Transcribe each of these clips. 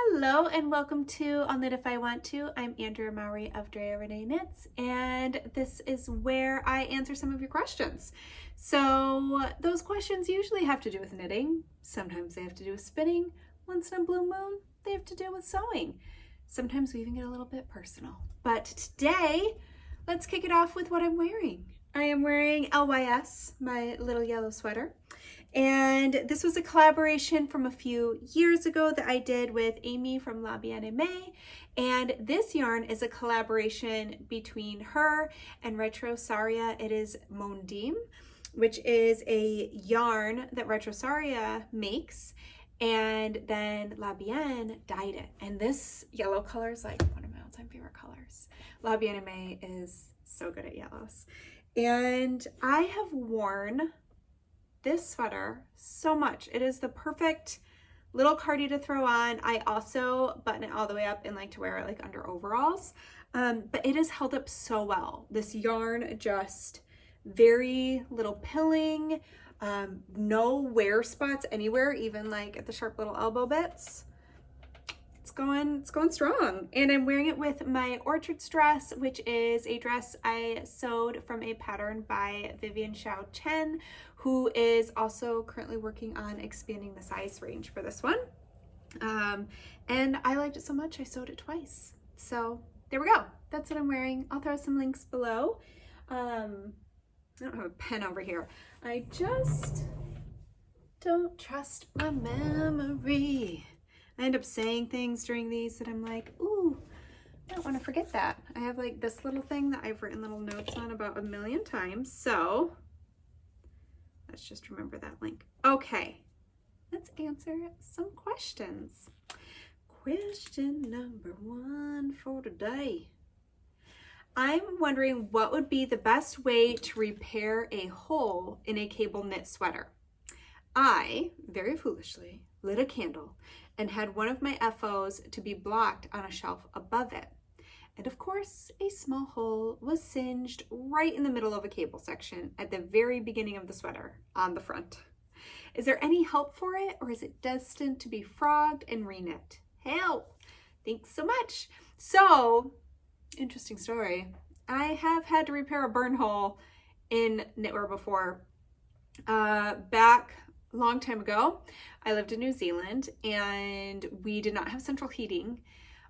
Hello and welcome to On Knit If I Want To. I'm Andrea Mowry of Drea Renee Knits, and this is where I answer some of your questions. So those questions usually have to do with knitting. Sometimes they have to do with spinning. Once in a blue moon, they have to do with sewing. Sometimes we even get a little bit personal. But today, let's kick it off with what I'm wearing. I am wearing LYS, my little yellow sweater. And this was a collaboration from a few years ago that I did with Amy from La Bien-Aimée. And this yarn is a collaboration between her and Retrosaria. It is Mondim, which is a yarn that Retrosaria makes. And then La Bien dyed it. And this yellow color is like one of my all-time favorite colors. La Bien-Aimée is so good at yellows. And I have worn this sweater so much. It is the perfect little cardi to throw on. I also button it all the way up and like to wear it like under overalls. But it has held up so well. This yarn just very little pilling, no wear spots anywhere, even like at the sharp little elbow bits. It's going strong. And I'm wearing it with my Orchards dress, which is a dress I sewed from a pattern by Vivian Xiao Chen, who is also currently working on expanding the size range for this one. And I liked it so much, I sewed it twice. So there we go. That's what I'm wearing. I'll throw some links below. I don't have a pen over here. I just don't trust my memory. I end up saying things during these that I'm like, ooh, I don't want to forget that. I have like this little thing that I've written little notes on about 1,000,000 times. So let's just remember that link. Okay, let's answer some questions. Question number 1 for today. I'm wondering what would be the best way to repair a hole in a cable knit sweater. I, very foolishly, lit a candle and had one of my FOs to be blocked on a shelf above it. And of course, a small hole was singed right in the middle of a cable section at the very beginning of the sweater on the front. Is there any help for it, or is it destined to be frogged and reknit? Help! Thanks so much. So, interesting story. I have had to repair a burn hole in knitwear before. Back a long time ago, I lived in New Zealand and we did not have central heating,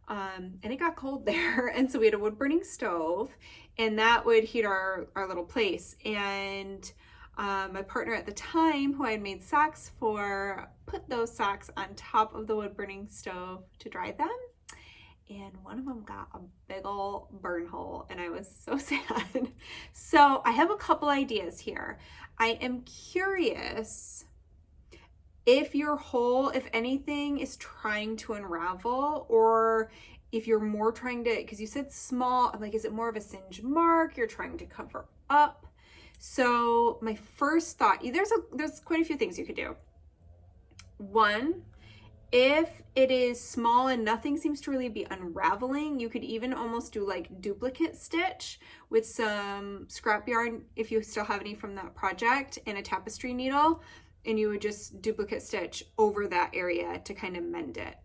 and it got cold there, and so we had a wood burning stove, and that would heat our little place. And my partner at the time, who I had made socks for, put those socks on top of the wood burning stove to dry them, and one of them got a big ol' burn hole, and I was so sad. So I have a couple ideas here. I am curious if your hole, if anything, is trying to unravel, or if you're more trying to, because you said small, I'm like, is it more of a singe mark you're trying to cover up? So my first thought, there's quite a few things you could do. One, if it is small and nothing seems to really be unraveling, you could even almost do like duplicate stitch with some scrap yarn, if you still have any from that project, and a tapestry needle. And you would just duplicate stitch over that area to kind of mend it.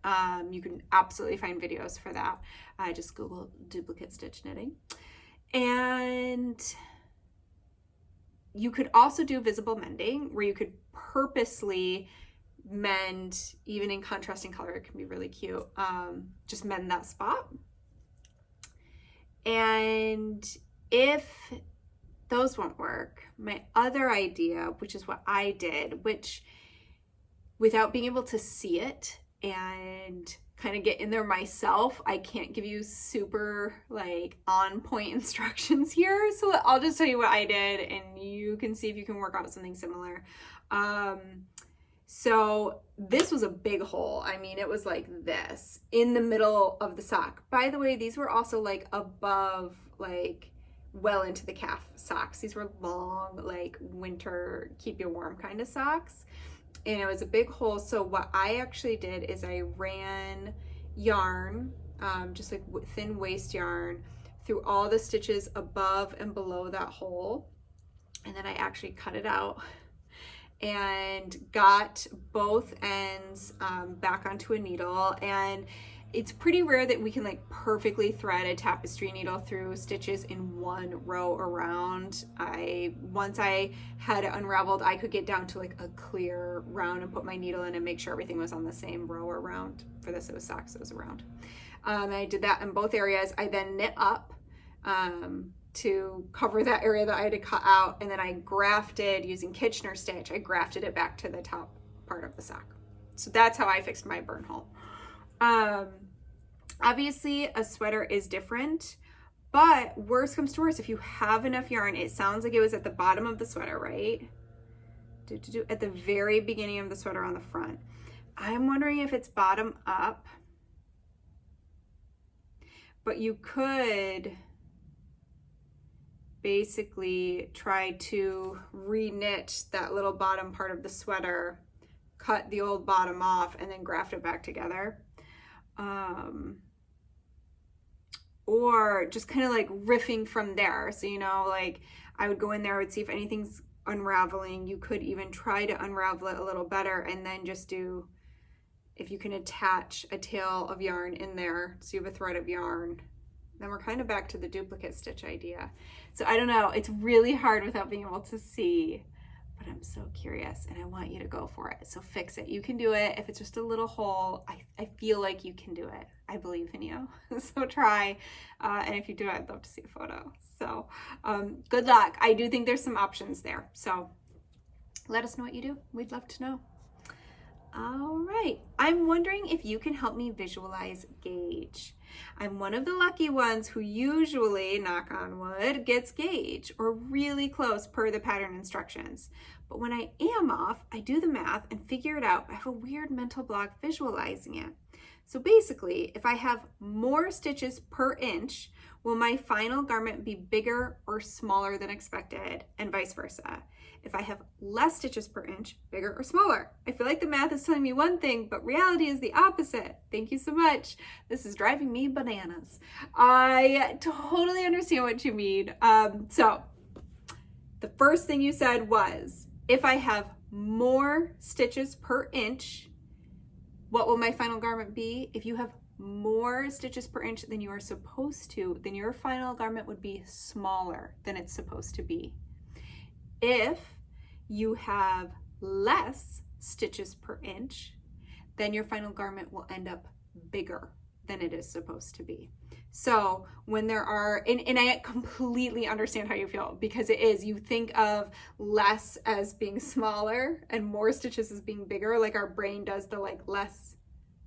You can absolutely find videos for that. Just Google duplicate stitch knitting. And you could also do visible mending, where you could purposely mend, even in contrasting color, it can be really cute. Just mend that spot. And if those won't work, my other idea, which is what I did, which without being able to see it and kind of get in there myself, I can't give you super like on point instructions here. So I'll just tell you what I did, and you can see if you can work out something similar. So this was a big hole. I mean, it was like this in the middle of the sock. By the way, these were also like above, like well into the calf socks. These were long, like winter, keep you warm kind of socks. And it was a big hole. So what I actually did is I ran yarn, just like thin waist yarn, through all the stitches above and below that hole. And then I actually cut it out and got both ends back onto a needle. And it's pretty rare that we can like perfectly thread a tapestry needle through stitches in one row around. Once I had it unraveled, I could get down to like a clear round and put my needle in and make sure everything was on the same row around. For this, it was socks, it was around. And I did that in both areas. I then knit up to cover that area that I had to cut out, and then I grafted using Kitchener stitch. I grafted it back to the top part of the sock. So that's how I fixed my burn hole. Obviously a sweater is different, but worst comes to worst, if you have enough yarn, it sounds like it was at the bottom of the sweater, right? At the very beginning of the sweater on the front. I'm wondering if it's bottom up, but you could basically try to re-knit that little bottom part of the sweater, cut the old bottom off, and then graft it back together. Or just kind of like riffing from there. So, you know, like I would go in there, I would see if anything's unraveling. You could even try to unravel it a little better, and then just do, if you can attach a tail of yarn in there, so you have a thread of yarn, then we're kind of back to the duplicate stitch idea. So I don't know, it's really hard without being able to see, but I'm so curious and I want you to go for it. So fix it. You can do it. If it's just a little hole, I feel like you can do it. I believe in you. So try. And if you do it, I'd love to see a photo. So good luck. I do think there's some options there. So let us know what you do. We'd love to know. All right. I'm wondering if you can help me visualize gauge. I'm one of the lucky ones who usually, knock on wood, gets gauge or really close per the pattern instructions. But when I am off, I do the math and figure it out. I have a weird mental block visualizing it. So basically, if I have more stitches per inch, will my final garment be bigger or smaller than expected, and vice versa? If I have less stitches per inch, bigger or smaller? I feel like the math is telling me one thing, but reality is the opposite. Thank you so much. This is driving me bananas. I totally understand what you mean. So the first thing you said was, if I have more stitches per inch, what will my final garment be? If you have more stitches per inch than you are supposed to, then your final garment would be smaller than it's supposed to be. If you have less stitches per inch, then your final garment will end up bigger than it is supposed to be. So when there are, and I completely understand how you feel, because it is, you think of less as being smaller and more stitches as being bigger, like our brain does the like less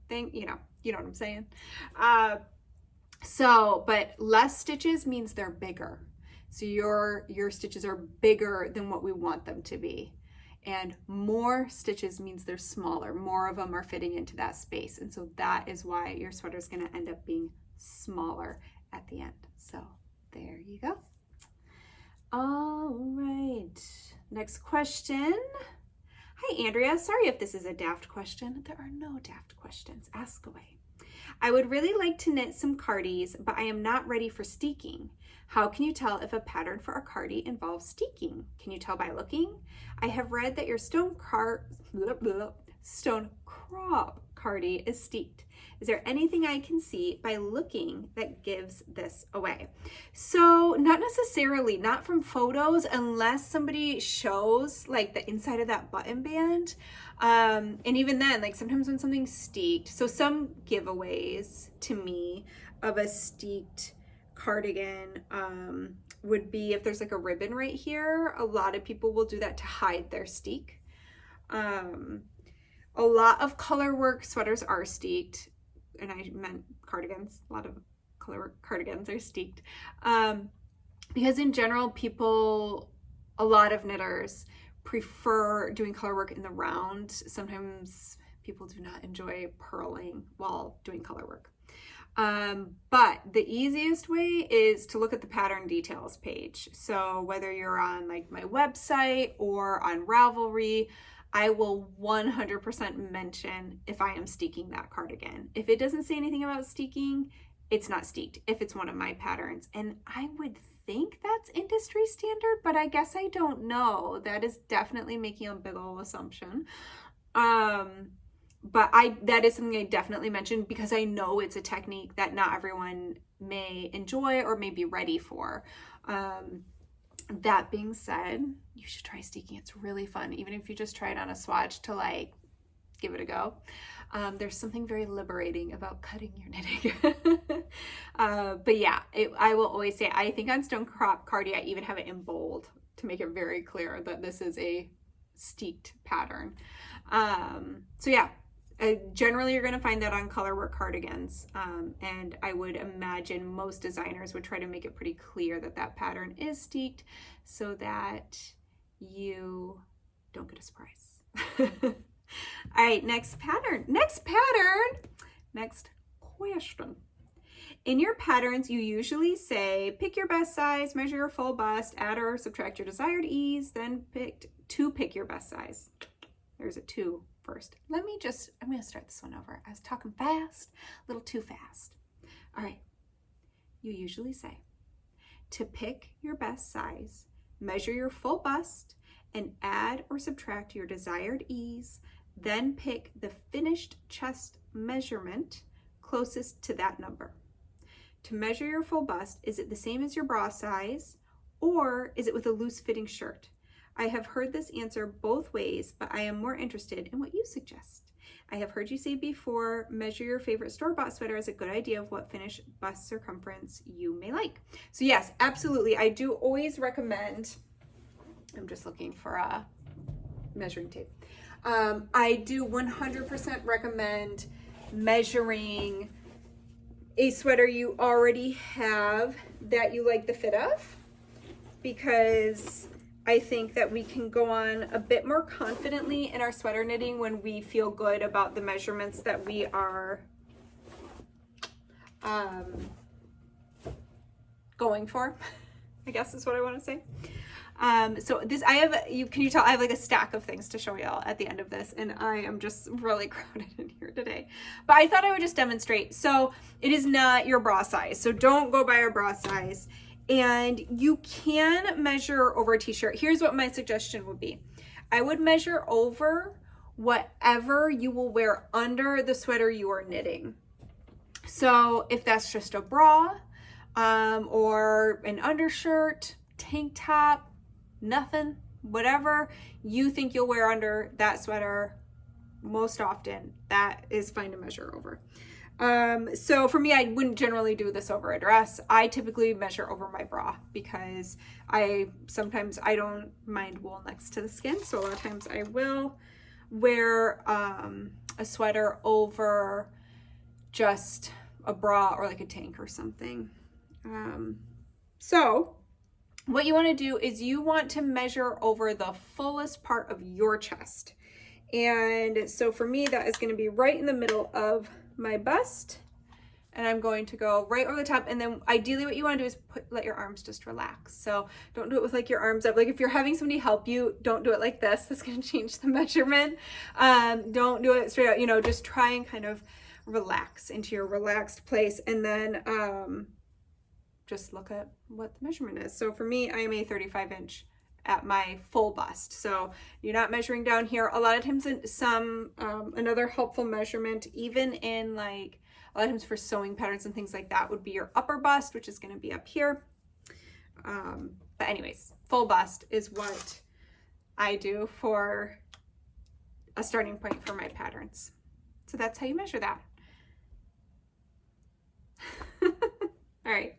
thing, you know what I'm saying? But less stitches means they're bigger. So your stitches are bigger than what we want them to be. And more stitches means they're smaller. More of them are fitting into that space. And so that is why your sweater is going to end up being smaller at the end. So there you go. All right. Next question. Hi, Andrea. Sorry if this is a daft question. There are no daft questions. Ask away. I would really like to knit some cardis, but I am not ready for steeking. How can you tell if a pattern for a cardie involves steeking? Can you tell by looking? I have read that your stone crop cardie is steeked. Is there anything I can see by looking that gives this away? So not necessarily, not from photos, unless somebody shows like the inside of that button band. And even then, like sometimes when something's steeked, so some giveaways to me of a steeked cardigan would be if there's like a ribbon right here. A lot of people will do that to hide their steek. A lot of color work sweaters are steeked, and I meant cardigans. A lot of color work cardigans are steeked because in general, a lot of knitters prefer doing color work in the round. Sometimes people do not enjoy purling while doing color work. But the easiest way is to look at the pattern details page. So whether you're on like my website or on Ravelry, I will 100% mention if I am steeking that cardigan. If it doesn't say anything about steeking, it's not steeked if it's one of my patterns. And I would think that's industry standard, but I guess I don't know. That is definitely making a big old assumption. But that is something I definitely mentioned because I know it's a technique that not everyone may enjoy or may be ready for. That being said, you should try steeking. It's really fun, even if you just try it on a swatch to like give it a go. There's something very liberating about cutting your knitting. But yeah, I will always say, I think on Stone Cardi, I even have it in bold to make it very clear that this is a steeked pattern. So yeah, generally you're going to find that on colorwork cardigans. And I would imagine most designers would try to make it pretty clear that that pattern is steeked so that you don't get a surprise. All right, next question. In your patterns, you usually say, pick your best size, measure your full bust, add or subtract your desired ease, then pick your best size. There's a 2 first. I'm going to start this one over. I was talking fast, a little too fast. All right, you usually say, to pick your best size, measure your full bust, and add or subtract your desired ease, then pick the finished chest measurement closest to that number. To measure your full bust, is it the same as your bra size, or is it with a loose fitting shirt? I have heard this answer both ways, but I am more interested in what you suggest. I have heard you say before, measure your favorite store-bought sweater as a good idea of what finished bust circumference you may like. So yes, absolutely. I do always recommend, I'm just looking for a measuring tape. I do 100% recommend measuring a sweater you already have that you like the fit of, because I think that we can go on a bit more confidently in our sweater knitting when we feel good about the measurements that we are going for, I guess is what I want to say. So this, can you tell I have like a stack of things to show y'all at the end of this, and I am just really crowded in here today, but I thought I would just demonstrate. So it is not your bra size. So don't go by your bra size, and you can measure over a t-shirt. Here's what my suggestion would be. I would measure over whatever you will wear under the sweater you are knitting. So if that's just a bra, or an undershirt, tank top, nothing, whatever you think you'll wear under that sweater most often, that is fine to measure over. So for me, I wouldn't generally do this over a dress. I typically measure over my bra because sometimes I don't mind wool next to the skin. So a lot of times I will wear a sweater over just a bra or like a tank or something. So what you want to do is you want to measure over the fullest part of your chest. And so for me, that is going to be right in the middle of my bust. And I'm going to go right over the top. And then ideally what you want to do is let your arms just relax. So don't do it with like your arms up. Like if you're having somebody help you, don't do it like this. That's going to change the measurement. Don't do it straight out, just try and kind of relax into your relaxed place. And then, just look at what the measurement is. So for me, I am a 35-inch at my full bust. So you're not measuring down here. A lot of times another helpful measurement, even in like a lot of times for sewing patterns and things like that, would be your upper bust, which is going to be up here. But anyways, full bust is what I do for a starting point for my patterns. So that's how you measure that. All right.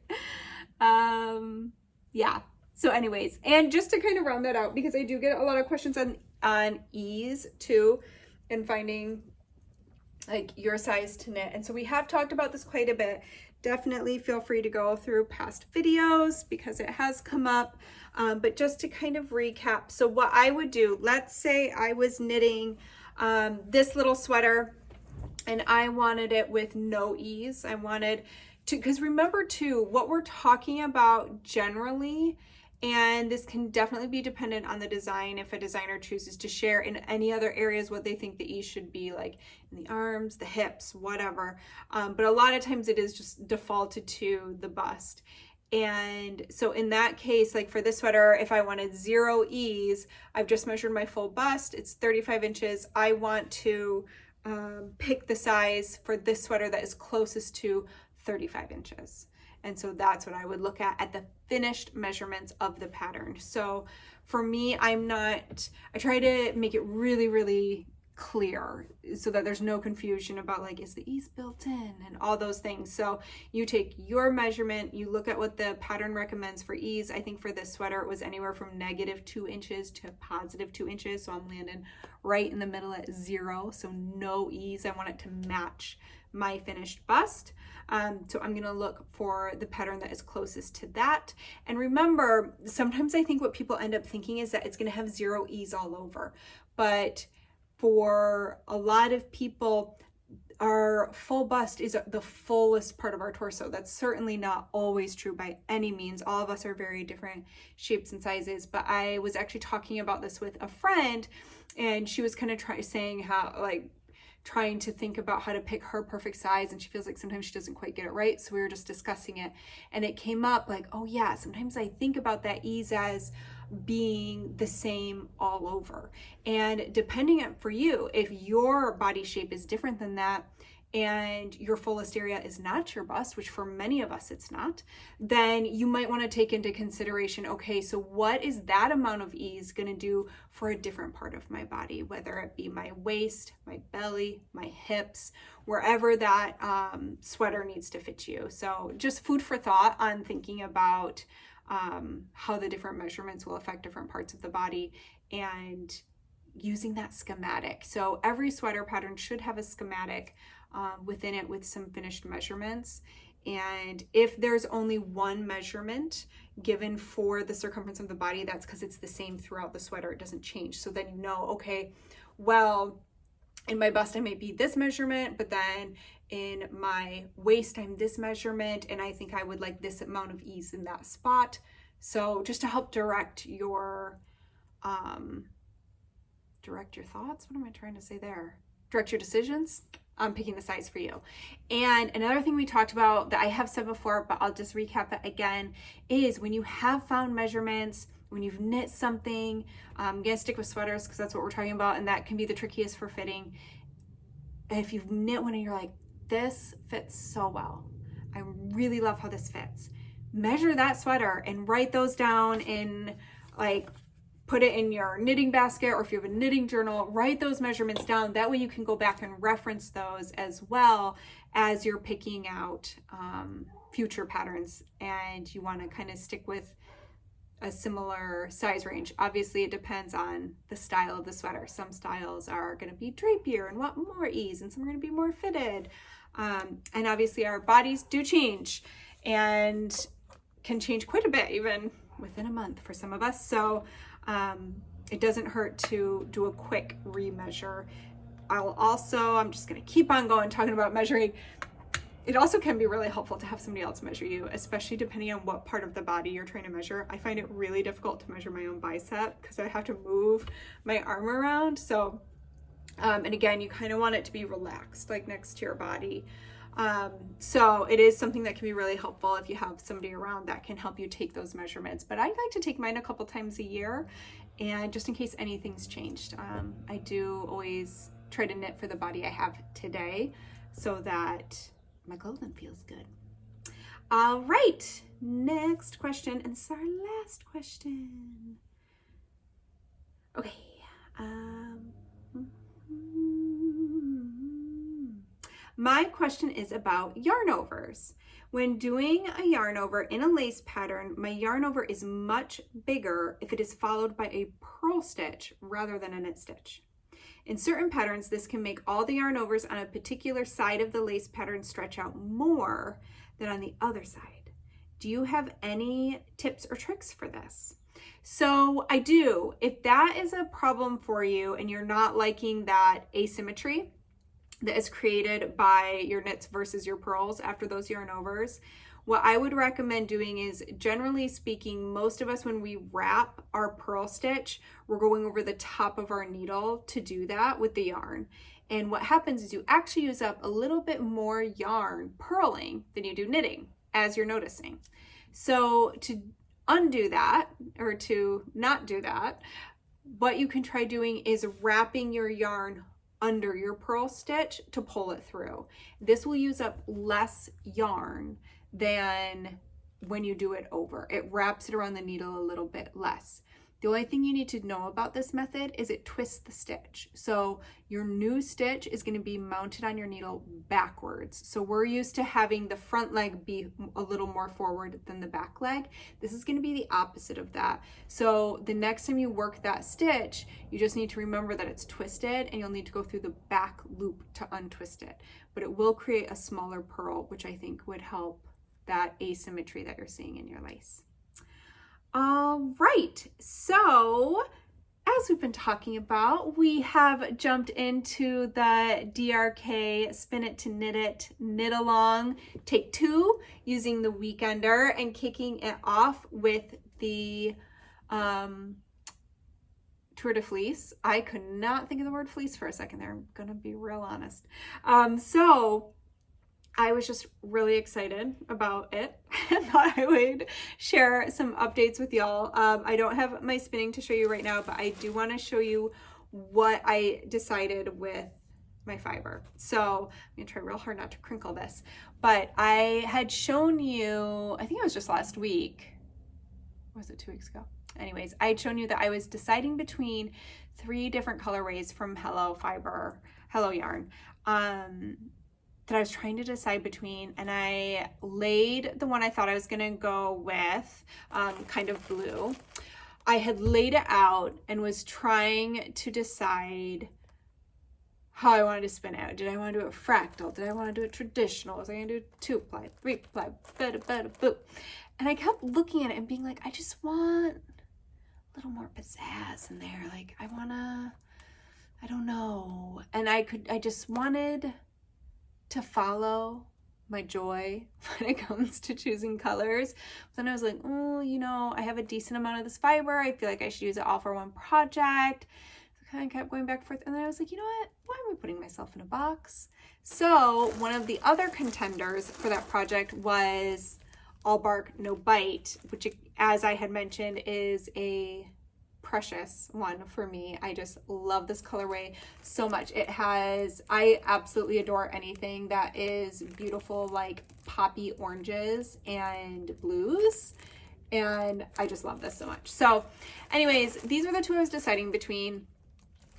Yeah. So anyways, and just to kind of round that out, because I do get a lot of questions on ease too, and finding like your size to knit. And so we have talked about this quite a bit. Definitely feel free to go through past videos because it has come up. But just to kind of recap. So what I would do, let's say I was knitting this little sweater and I wanted it with no ease. I wanted to, because remember too, what we're talking about generally, and this can definitely be dependent on the design if a designer chooses to share in any other areas what they think the ease should be, like in the arms, the hips, whatever. But a lot of times it is just defaulted to the bust. And so in that case, like for this sweater, if I wanted 0 ease, I've just measured my full bust. It's 35 inches. I want to pick the size for this sweater that is closest to 35 inches. And so that's what I would look at the finished measurements of the pattern. So for me, I try to make it really, really clear so that there's no confusion about like, is the ease built in and all those things. So you take your measurement, you look at what the pattern recommends for ease. I think for this sweater, it was anywhere from -2 inches to +2 inches. So I'm landing right in the middle at 0. So no ease. I want it to match my finished bust. So I'm going to look for the pattern that is closest to that. And remember, sometimes I think what people end up thinking is that it's going to have 0 ease all over. But for a lot of people, our full bust is the fullest part of our torso. That's certainly not always true by any means. All of us are very different shapes and sizes, but I was actually talking about this with a friend, and she was kind of trying to think about how to pick her perfect size, and she feels like sometimes she doesn't quite get it right. So we were just discussing it, and it came up like, oh yeah, sometimes I think about that ease as being the same all over. And depending on for you, if your body shape is different than that and your fullest area is not your bust, which for many of us it's not, then you might want to take into consideration, okay, so what is that amount of ease going to do for a different part of my body, whether it be my waist, my belly, my hips, wherever that sweater needs to fit you. So just food for thought on thinking about how the different measurements will affect different parts of the body and using that schematic. So every sweater pattern should have a schematic within it with some finished measurements. And if there's only one measurement given for the circumference of the body, that's because it's the same throughout the sweater. It doesn't change. So then you know, okay, well, in my bust I may be this measurement, but then in my waist I'm this measurement, and I think I would like this amount of ease in that spot. So just to help direct your thoughts, what am I trying to say there? Direct your decisions on picking the size for you. And another thing we talked about that I have said before, but I'll just recap it again, is when you have found measurements, when you've knit something, I'm gonna stick with sweaters because that's what we're talking about, and that can be the trickiest for fitting. If you've knit one and you're like, this fits so well, I really love how this fits, measure that sweater and write those down in, like, put it in your knitting basket, or if you have a knitting journal, write those measurements down. That way you can go back and reference those as well as you're picking out future patterns, and you want to kind of stick with a similar size range. Obviously it depends on the style of the sweater. Some styles are going to be drapier and want more ease, and some are going to be more fitted. And obviously our bodies do change and can change quite a bit, even within a month for some of us. So it doesn't hurt to do a quick remeasure. I'm just going to keep on going talking about measuring. It also can be really helpful to have somebody else measure you, especially depending on what part of the body you're trying to measure. I find it really difficult to measure my own bicep because I have to move my arm around. So, and again, you kind of want it to be relaxed, like next to your body. So it is something that can be really helpful if you have somebody around that can help you take those measurements. But I like to take mine a couple times a year, and just in case anything's changed. I do always try to knit for the body I have today so that my clothing feels good. All right, next question, and this is our last question. Okay. My question is about yarn overs. When doing a yarn over in a lace pattern, my yarn over is much bigger if it is followed by a purl stitch rather than a knit stitch. In certain patterns, this can make all the yarn overs on a particular side of the lace pattern stretch out more than on the other side. Do you have any tips or tricks for this? So I do. If that is a problem for you and you're not liking that asymmetry that is created by your knits versus your purls after those yarn overs, what I would recommend doing is, generally speaking, most of us, when we wrap our purl stitch, we're going over the top of our needle to do that with the yarn. And what happens is you actually use up a little bit more yarn purling than you do knitting, as you're noticing. So to undo that, or to not do that, what you can try doing is wrapping your yarn under your purl stitch to pull it through. This will use up less yarn than when you do it over. It wraps it around the needle a little bit less. The only thing you need to know about this method is it twists the stitch. So your new stitch is going to be mounted on your needle backwards. So we're used to having the front leg be a little more forward than the back leg. This is going to be the opposite of that. So the next time you work that stitch, you just need to remember that it's twisted, and you'll need to go through the back loop to untwist it. But it will create a smaller purl, which I think would help that asymmetry that you're seeing in your lace. All right, so as we've been talking about, we have jumped into the DRK Spin It to Knit It knit along take 2 using the weekender and kicking it off with the Tour de Fleece. I could not think of the word fleece for a second there. I'm gonna be real honest. So I was just really excited about it and thought I would share some updates with y'all. I don't have my spinning to show you right now, but I do want to show you what I decided with my fiber. So I'm gonna try real hard not to crinkle this, but I had shown you, I think it was just last week, or was it 2 weeks ago? Anyways, I had shown you that I was deciding between 3 different colorways from Hello Yarn. That I was trying to decide between, and I laid the one I thought I was gonna go with, kind of blue. I had laid it out and was trying to decide how I wanted to spin it. Did I want to do it fractal? Did I want to do it traditional? Was I gonna do 2-ply, 3-ply, boo? And I kept looking at it and being like, I just want a little more pizzazz in there. Like I don't know. And I just wanted to follow my joy when it comes to choosing colors. But then I was like, oh, you know, I have a decent amount of this fiber. I feel like I should use it all for one project. So I kind of kept going back and forth. And then I was like, you know what? Why am I putting myself in a box? So one of the other contenders for that project was All Bark No Bite, which, as I had mentioned, is a precious one for me. I just love this colorway so much. I absolutely adore anything that is beautiful, like poppy oranges and blues, and I just love this so much. So anyways, these are the 2 I was deciding between,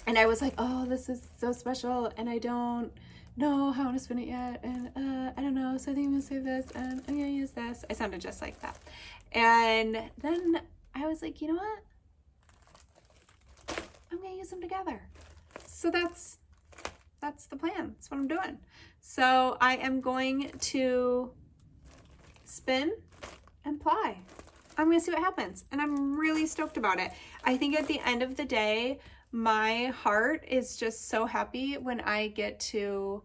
and I was like, oh, this is so special, and I don't know how I want to spin it yet, and I don't know, so I think I'm gonna save this, and I'm gonna use this. I sounded just like that. And then I was like, you know what? I'm gonna use them together. So that's the plan. That's what I'm doing. So I am going to spin and ply. I'm gonna see what happens, and I'm really stoked about it. I think at the end of the day, my heart is just so happy when I get to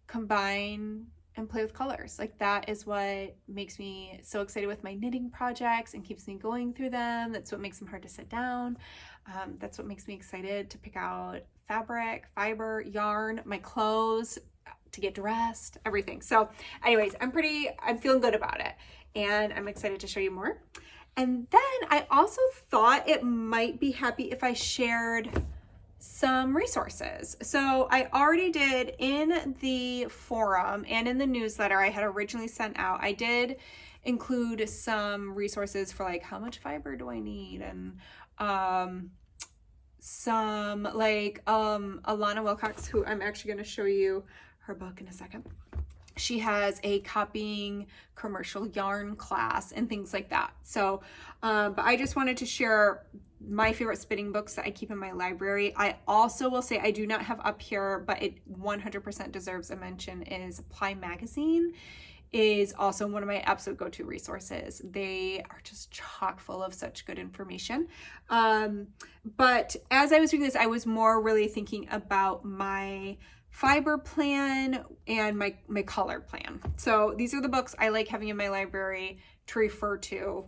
combine and play with colors. Like that is what makes me so excited with my knitting projects and keeps me going through them. That's what makes them hard to sit down. That's what makes me excited to pick out fabric, fiber, yarn, my clothes, to get dressed, everything. So anyways, I'm feeling good about it, and I'm excited to show you more. And then I also thought it might be happy if I shared some resources. So I already did in the forum and in the newsletter I had originally sent out. I did include some resources for like how much fiber do I need, and some like Alana Wilcox, who I'm actually going to show you her book in a second. She has a copying commercial yarn class and things like that. So, but I just wanted to share my favorite spinning books that I keep in my library. I also will say I do not have up here, but it 100% deserves a mention, is Ply Magazine is also one of my absolute go-to resources. They are just chock full of such good information. But as I was doing this, I was more really thinking about my fiber plan and my color plan. So these are the books I like having in my library to refer to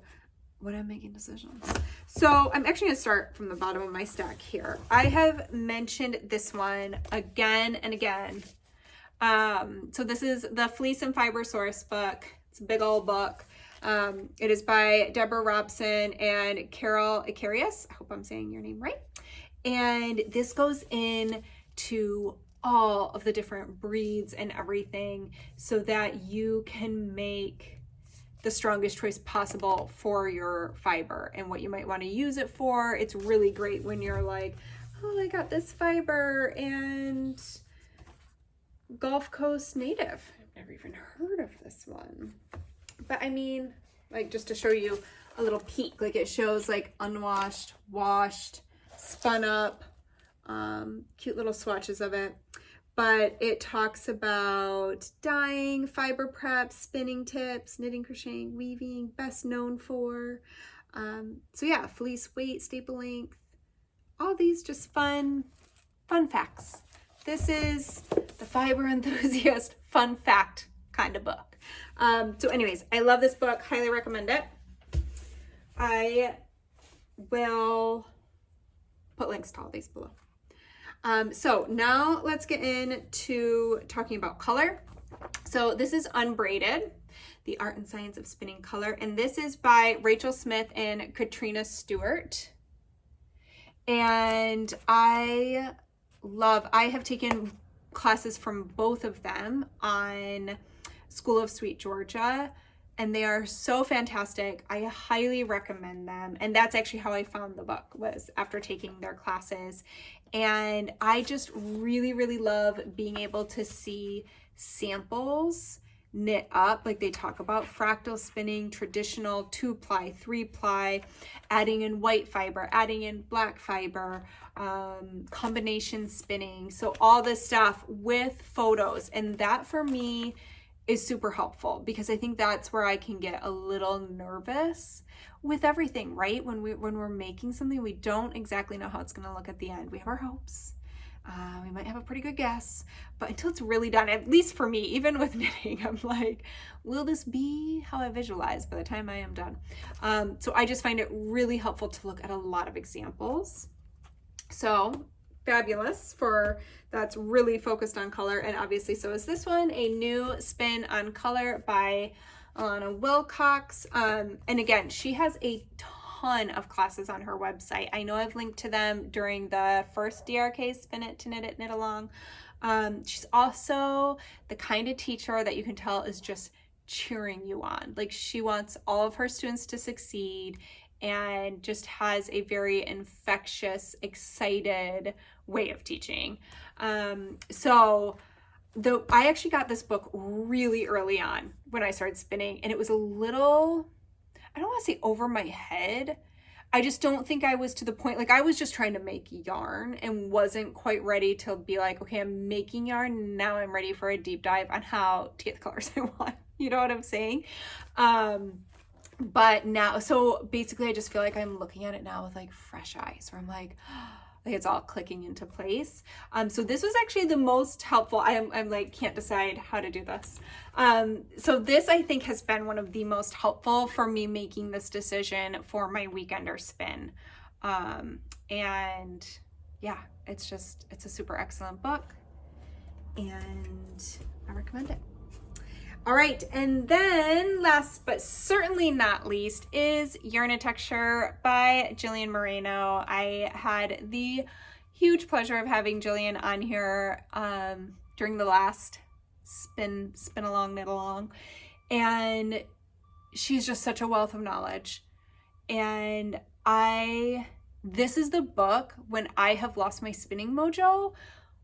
when I'm making decisions. So I'm actually gonna start from the bottom of my stack here. I have mentioned this one again and again. So this is the Fleece and Fiber Source book. It's a big old book. It is by Deborah Robson and Carol Icarius. I hope I'm saying your name right. And this goes in to all of the different breeds and everything so that you can make the strongest choice possible for your fiber and what you might want to use it for. It's really great when you're like, oh, I got this fiber and Gulf Coast native. I've never even heard of this one. But I mean, like, just to show you a little peek, like it shows like unwashed, washed, spun up, cute little swatches of it. But it talks about dyeing, fiber prep, spinning tips, knitting, crocheting, weaving, best known for. So yeah, fleece weight, staple length, all these just fun facts. This is the Fiber Enthusiast fun fact kind of book. So anyways, I love this book, highly recommend it. I will put links to all these below. So now let's get into talking about color. So this is Unbraided, The Art and Science of Spinning Color. And this is by Rachel Smith and Katrina Stewart. And I have taken classes from both of them on School of Sweet Georgia, and they are so fantastic. I highly recommend them. And that's actually how I found the book, was after taking their classes. And I just really, really love being able to see samples knit up. Like they talk about fractal spinning, traditional 2-ply, 3-ply, adding in white fiber, adding in black fiber, combination spinning. So all this stuff with photos. And that for me is super helpful, because I think that's where I can get a little nervous with everything, right? When we're making something, we don't exactly know how it's going to look at the end. We have our hopes. We might have a pretty good guess, but until it's really done, at least for me, even with knitting, I'm like, will this be how I visualize by the time I am done? So I just find it really helpful to look at a lot of examples. So fabulous that's really focused on color, and obviously so is this one, A New Spin on Color by Alana Wilcox. And again, she has a ton of classes on her website. I know I've linked to them during the first DRK Spin It to Knit It, Knit Along. She's also the kind of teacher that you can tell is just cheering you on. Like, she wants all of her students to succeed and just has a very infectious, excited way of teaching. I actually got this book really early on when I started spinning, and it was a little, I don't want to say over my head. I just don't think I was to the point, like I was just trying to make yarn and wasn't quite ready to be like, okay, I'm making yarn. Now I'm ready for a deep dive on how to get the colors I want. You know what I'm saying? But now, so basically I just feel like I'm looking at it now with like fresh eyes, where I'm like it's all clicking into place. So this was actually the most helpful. I'm like, can't decide how to do this. So this, I think, has been one of the most helpful for me making this decision for my weekender spin. And yeah, it's a super excellent book, and I recommend it. All right, and then last but certainly not least is Yarn and Texture by Jillian Moreno. I had the huge pleasure of having Jillian on here during the last spin along, knit along, and she's just such a wealth of knowledge. And this is the book when I have lost my spinning mojo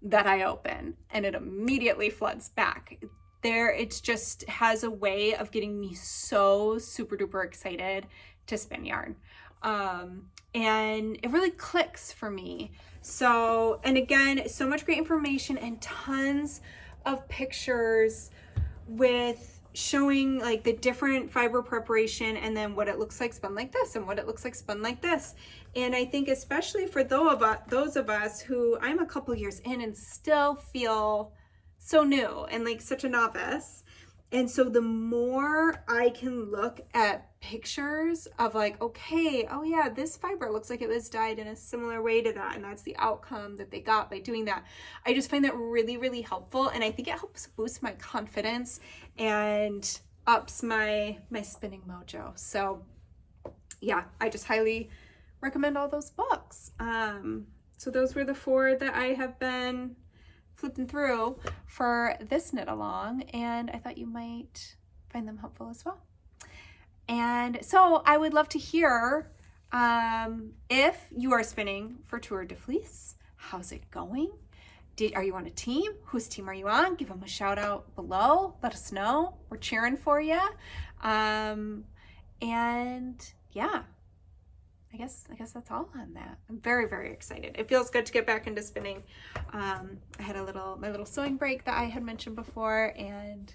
that I open, and it immediately floods back. It just has a way of getting me so super duper excited to spin yarn. And it really clicks for me. So, and again, so much great information and tons of pictures with showing like the different fiber preparation, and then what it looks like spun like this and what it looks like spun like this. And I think especially for those of us who, I'm a couple years in and still feel so new and like such a novice. And so the more I can look at pictures of like, okay, oh yeah, this fiber looks like it was dyed in a similar way to that, and that's the outcome that they got by doing that, I just find that really, really helpful. And I think it helps boost my confidence and ups my spinning mojo. So yeah, I just highly recommend all those books. So those were the 4 that I have been flipping through for this knit along, and I thought you might find them helpful as well. And so I would love to hear if you are spinning for Tour de Fleece. How's it going? Are you on a team? Whose team are you on? Give them a shout out below. Let us know. We're cheering for you. And yeah, I guess that's all on that. I'm very, very excited. It feels good to get back into spinning. I had my little sewing break that I had mentioned before, and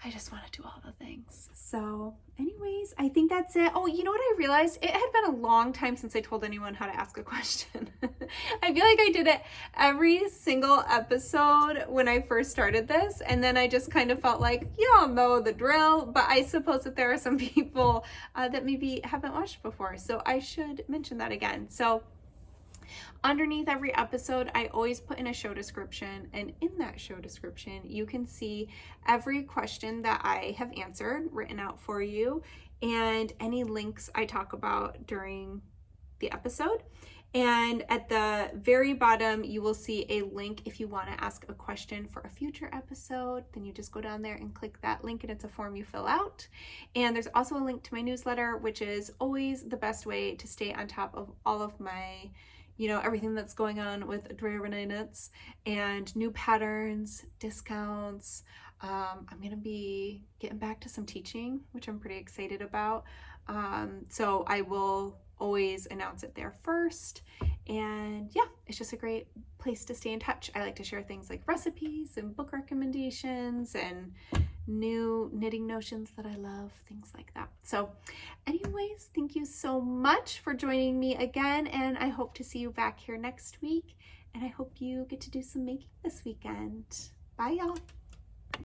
I just want to do all the things. So anyways, I think that's it. Oh, you know what I realized? It had been a long time since I told anyone how to ask a question. I feel like I did it every single episode when I first started this, and then I just kind of felt like, you all know the drill, but I suppose that there are some people that maybe haven't watched before, so I should mention that again. So underneath every episode, I always put in a show description, and in that show description, you can see every question that I have answered written out for you, and any links I talk about during the episode. And at the very bottom, you will see a link if you want to ask a question for a future episode. Then you just go down there and click that link, and it's a form you fill out. And there's also a link to my newsletter, which is always the best way to stay on top of all of my, everything that's going on with Andrea Renee Knits and new patterns, discounts. I'm going to be getting back to some teaching, which I'm pretty excited about. So I will always announce it there first. And yeah, it's just a great place to stay in touch. I like to share things like recipes and book recommendations and new knitting notions that I love, things like that. So anyways, thank you so much for joining me again, and I hope to see you back here next week, and I hope you get to do some making this weekend. Bye y'all.